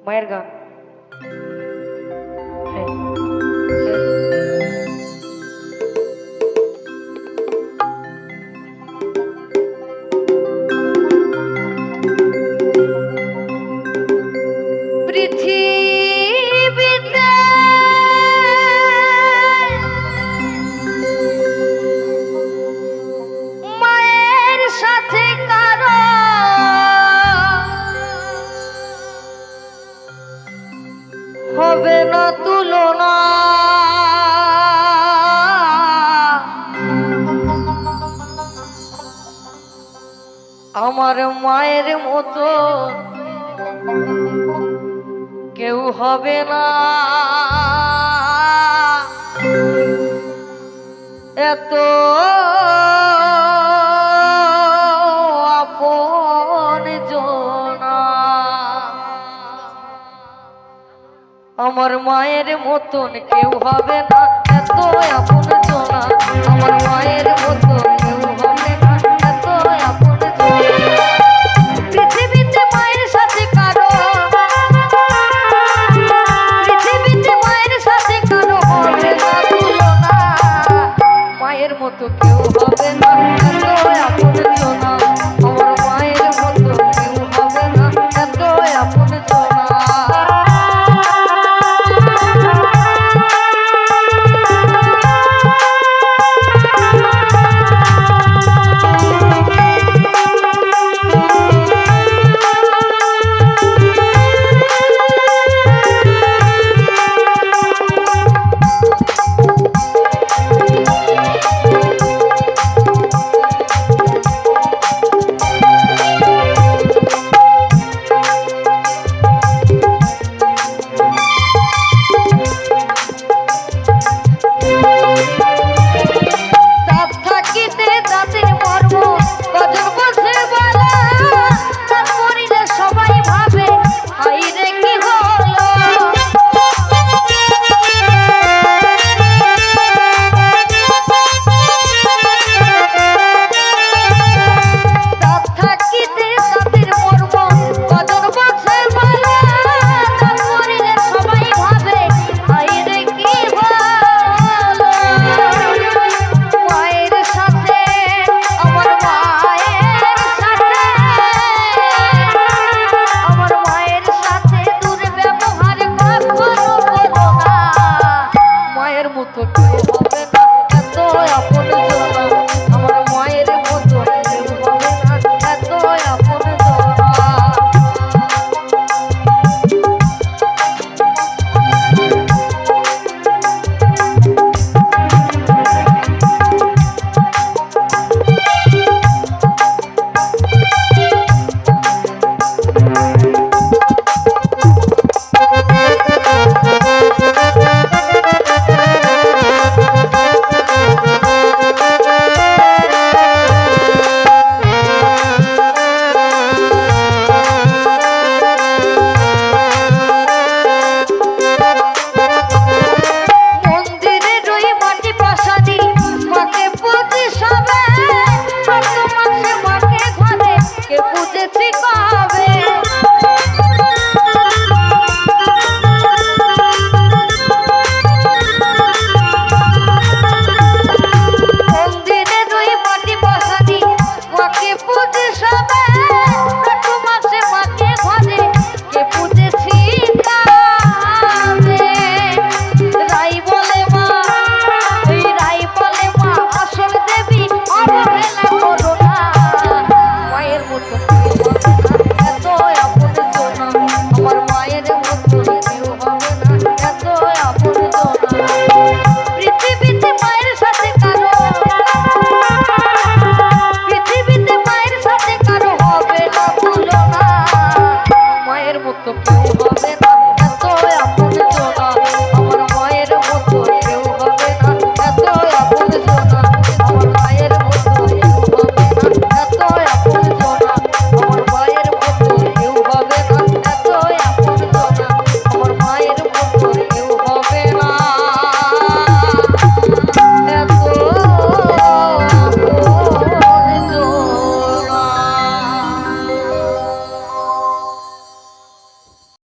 মায়ের গান। হ্যাঁ, পৃথিবীতে মায়ের সাথে কারো হবে না তুলনা। আমার মায়ের মতো কেউ হবে না, এত আপন জনা। আমার মায়ের মতন কেউ হবে না, এত আপন জনা। আমার মায়ের মতন কেউ হবে না, এত আপন জনা। পৃথিবীতে মায়ের সাথে কারো, পৃথিবীতে মায়ের সাথে কারো হবে না তুলনা। মায়ের মতো কেউ হবে না, এত আপন জনা। আমার মায়ের মতো কেউ হবে না, এত আপন জনা। তো কেউ হবে না।